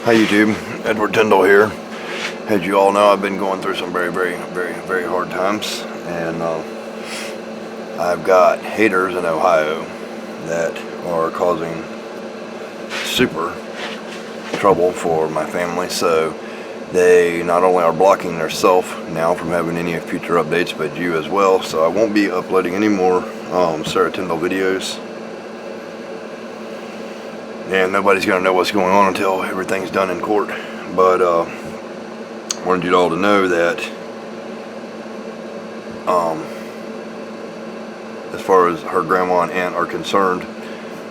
Hi YouTube, Edward Tyndall here. As you all know, I've been going through some very hard times, and I've got haters in Ohio that are causing super trouble for my family. So they not only are blocking themselves now from having any future updates, but you as well. So I won't be uploading any more Sarah Tyndall videos. And nobody's going to know what's going on until everything's done in court. But wanted you all to know that as far as her grandma and aunt are concerned,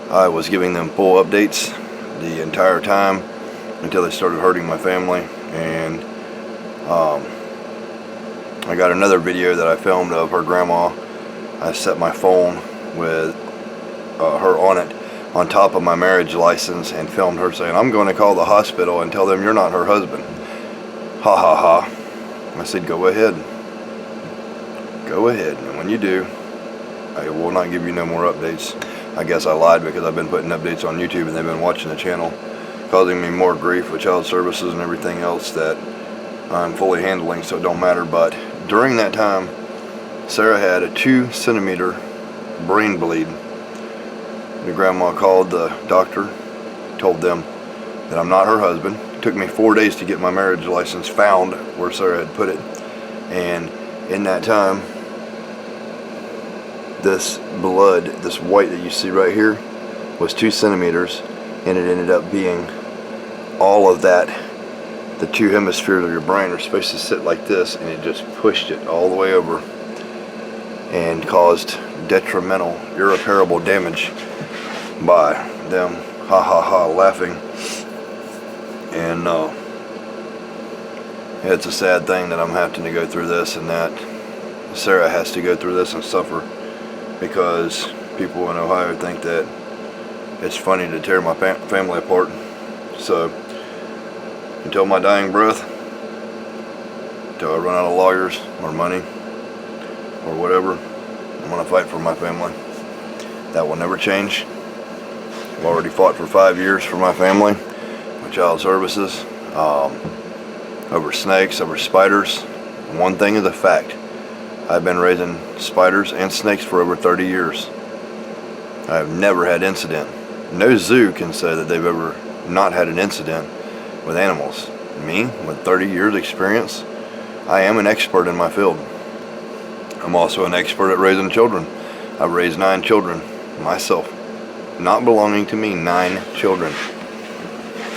I was giving them full updates the entire time until they started hurting my family. And I got another video that I filmed of her grandma. I set my phone with her on it on top of my marriage license and filmed her saying, "I'm going to call the hospital and tell them you're not her husband." Ha ha ha. I said, go ahead. Go ahead. And when you do, I will not give you no more updates. I guess I lied because I've been putting updates on YouTube and they've been watching the channel, causing me more grief with child services and everything else that I'm fully handling, so it don't matter. But during that time, Sarah had a 2-centimeter brain bleed. The grandma called the doctor, told them that I'm not her husband. It took me 4 days to get my marriage license found where Sarah had put it. And in that time, this blood, this white that you see right here, was 2 centimeters, and it ended up being all of that. The 2 hemispheres of your brain are supposed to sit like this, and it just pushed it all the way over and caused detrimental, irreparable damage by them ha ha ha laughing. And it's a sad thing that I'm having to go through this, and that Sarah has to go through this and suffer because people in Ohio think that it's funny to tear my family apart. So until my dying breath, until I run out of lawyers or money or whatever, I'm going to fight for my family. That will never change. I've already fought for 5 years for my family with child services, over snakes, over spiders. One thing is a fact: I've been raising spiders and snakes for over 30 years. I've never had incident. No zoo can say that they've ever not had an incident with animals. Me, with 30 years experience, I am an expert in my field. I'm also an expert at raising children. I've raised 9 children myself. Not belonging to me, 9 children,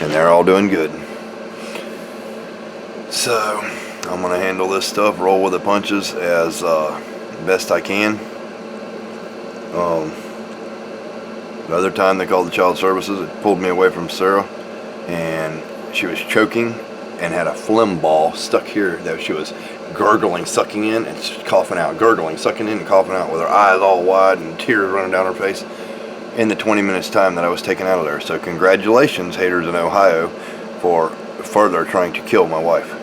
and they're all doing good. So I'm gonna handle this stuff, roll with the punches as best I can. The other time they called the child services, it pulled me away from Sarah, and she was choking and had a phlegm ball stuck here that she was gurgling, sucking in and coughing out, gurgling, sucking in and coughing out, with her eyes all wide and tears running down her face in the 20 minutes time that I was taken out of there. So congratulations, haters in Ohio, for further trying to kill my wife.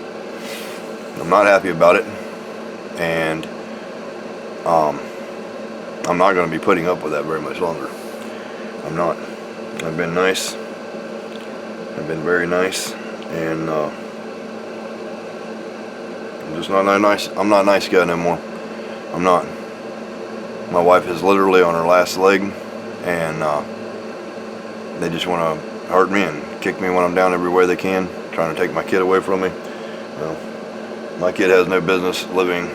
I'm not happy about it, and I'm not going to be putting up with that very much longer. I'm not. I've been nice. I've been very nice, and I'm just not nice. I'm not a nice guy no more. I'm not. My wife is literally on her last leg, and they just want to hurt me and kick me when I'm down every way they can, trying to take my kid away from me. Well, my kid has no business leaving,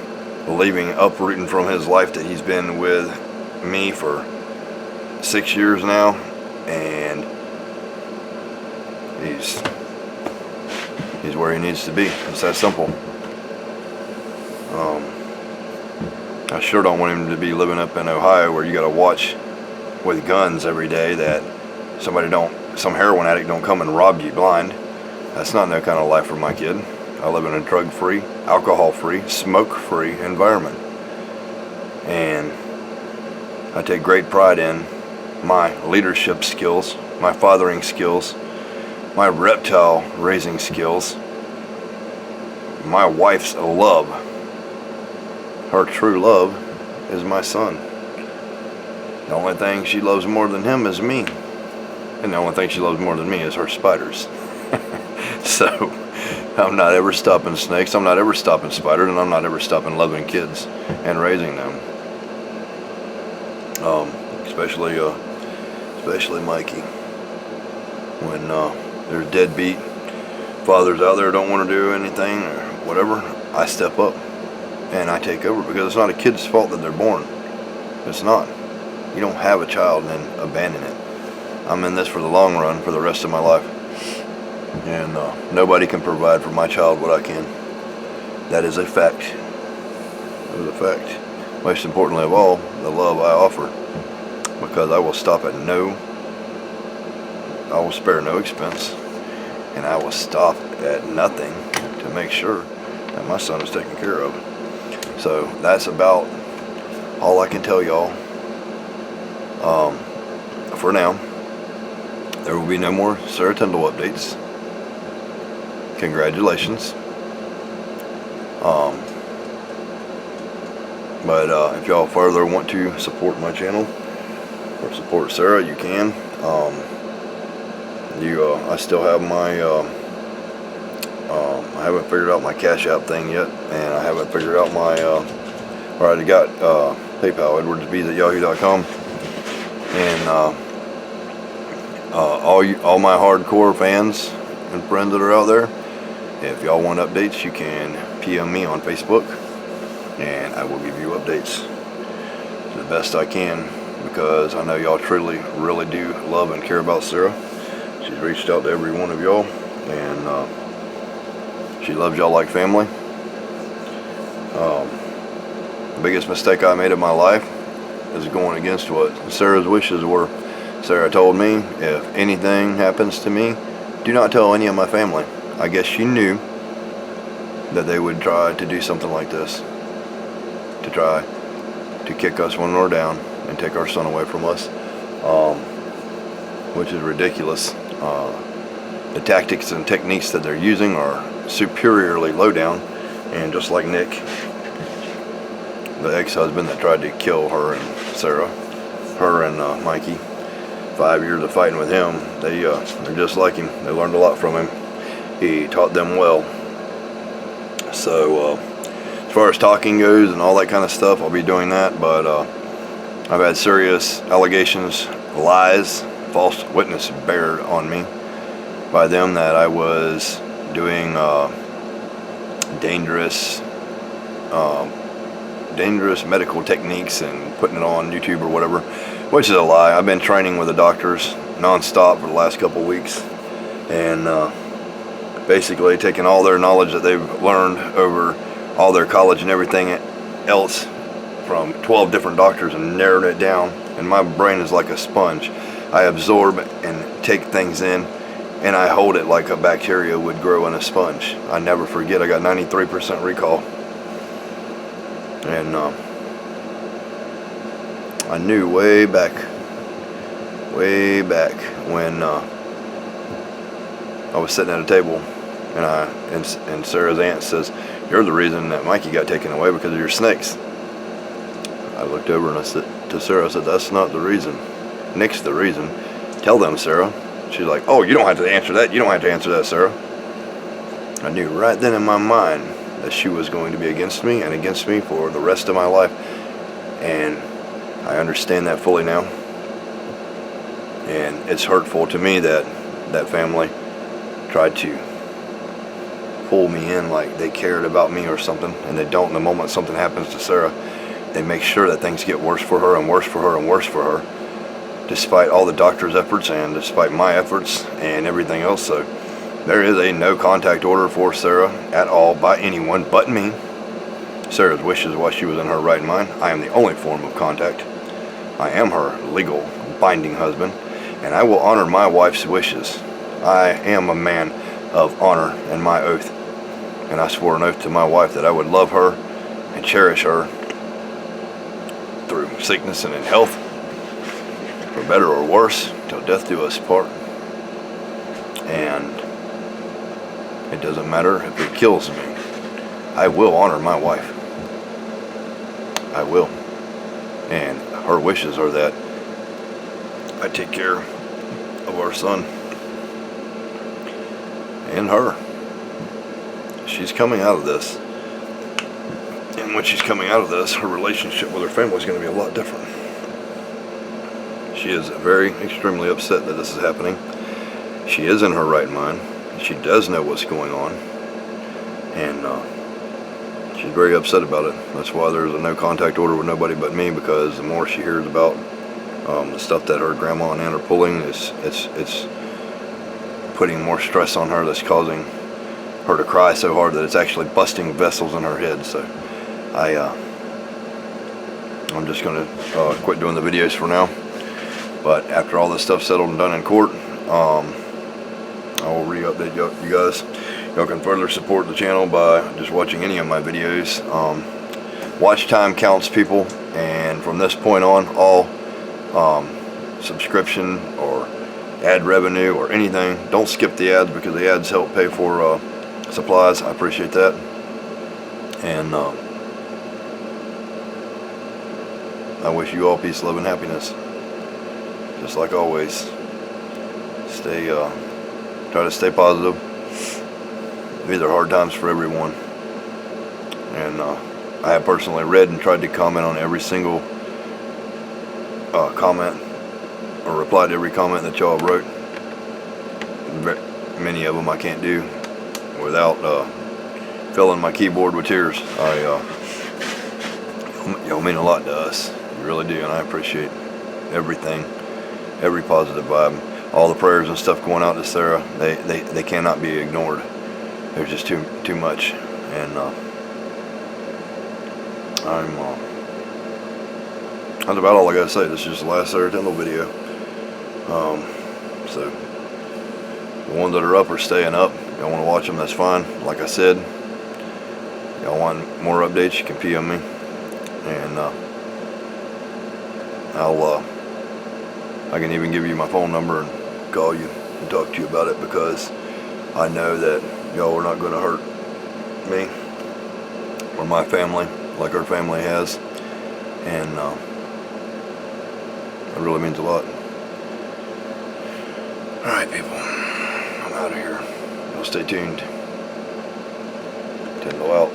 uprooting from his life that he's been with me for 6 years now, and he's where he needs to be. It's that simple. I sure don't want him to be living up in Ohio where you got to watch with guns every day that some heroin addict don't come and rob you blind. That's not no kind of life for my kid. I live in a drug-free, alcohol-free, smoke-free environment, and I take great pride in my leadership skills, my fathering skills, my reptile raising skills, my wife's love. Her true love is my son. The only thing she loves more than him is me. And the only thing she loves more than me is her spiders. So I'm not ever stopping snakes, I'm not ever stopping spiders, and I'm not ever stopping loving kids and raising them. Especially Mikey. When there's deadbeat fathers out there don't want to do anything or whatever, I step up and I take over, because it's not a kid's fault that they're born. It's not. You don't have a child and then abandon it. I'm in this for the long run, for the rest of my life. And nobody can provide for my child what I can. That is a fact. That is a fact. Most importantly of all, the love I offer. Because I will stop at I will spare no expense. And I will stop at nothing to make sure that my son is taken care of. So that's about all I can tell y'all. For now, there will be no more Sarah Tyndall updates. Congratulations. But if y'all further want to support my channel or support Sarah, you can. I still have my I haven't figured out my Cash App thing yet, and I haven't figured out my I got PayPal, edwardsbees@yahoo.com, and all my hardcore fans and friends that are out there, if y'all want updates, you can PM me on Facebook, and I will give you updates to the best I can, because I know y'all truly, really do love and care about Sarah. She's reached out to every one of y'all, and she loves y'all like family. The biggest mistake I made in my life is going against what Sarah's wishes were. Sarah told me, if anything happens to me, do not tell any of my family. I guess she knew that they would try to do something like this, to try to kick us when we're down and take our son away from us, which is ridiculous. The tactics and techniques that they're using are superiorly low down, and just like Nick, the ex-husband that tried to kill her and Sarah, her and Mikey, 5 years of fighting with him, they're just like him. They learned a lot from him. He taught them well. So as far as talking goes and all that kind of stuff, I'll be doing that, but I've had serious allegations, lies, false witness bared on me by them that I was doing dangerous medical techniques and putting it on YouTube or whatever, which is a lie. I've been training with the doctors non-stop for the last couple of weeks, and basically taking all their knowledge that they've learned over all their college and everything else from 12 different doctors and narrowed it down. And my brain is like a sponge. I absorb and take things in, and I hold it like a bacteria would grow in a sponge. I never forget. I got 93% recall. And I knew way back when I was sitting at a table, and Sarah's aunt says, "You're the reason that Mikey got taken away, because of your snakes." I looked over and I said to Sarah, I said, "That's not the reason. Nick's the reason. Tell them, Sarah." She's like, "Oh, you don't have to answer that. You don't have to answer that, Sarah." I knew right then in my mind that she was going to be against me, and against me for the rest of my life. And I understand that fully now. And it's hurtful to me that that family tried to pull me in like they cared about me or something, and they don't. The moment something happens to Sarah, they make sure that things get worse for her and worse for her and worse for her, despite all the doctor's efforts and despite my efforts and everything else. So there is a no contact order for Sarah at all by anyone but me. Sarah's wishes while she was in her right mind. I am the only form of contact. I am her legal binding husband, and I will honor my wife's wishes. I am a man of honor and my oath, and I swore an oath to my wife that I would love her and cherish her through sickness and in health, for better or worse, till death do us part. And it doesn't matter if it kills me. I will honor my wife. I will. And her wishes are that I take care of our son. and her. She's coming out of this. And when she's coming out of this, her relationship with her family is going to be a lot different. She is very, extremely upset that this is happening. She is in her right mind. She does know what's going on. And she's very upset about it. That's why there's a no contact order with nobody but me, because the more she hears about the stuff that her grandma and aunt are pulling, it's putting more stress on her, that's causing her to cry so hard that it's actually busting vessels in her head. So I'm just going to quit doing the videos for now. But after all this stuff settled and done in court, I will re-update you guys. Y'all can further support the channel by just watching any of my videos. Watch time counts, people, and from this point on, all subscription or ad revenue or anything, don't skip the ads, because the ads help pay for supplies. I appreciate that. And I wish you all peace, love, and happiness. Just like always, try to stay positive. These are hard times for everyone. And I have personally read and tried to comment on every single comment, or reply to every comment that y'all wrote. Many of them I can't do without filling my keyboard with tears. Y'all mean a lot to us. You really do, and I appreciate everything, every positive vibe. All the prayers and stuff going out to Sarah, they cannot be ignored. There's just too much. And that's about all I gotta say. This is just the last Sarah Tyndall video. So the ones that are up are staying up. Y'all want to watch them, that's fine. Like I said, y'all want more updates, you can PM me, and I can even give you my phone number and call you and talk to you about it, because I know that y'all are not going to hurt me or my family like our family has, and it really means a lot. Alright, people, I'm out of here. Y'all stay tuned. Tyndall out.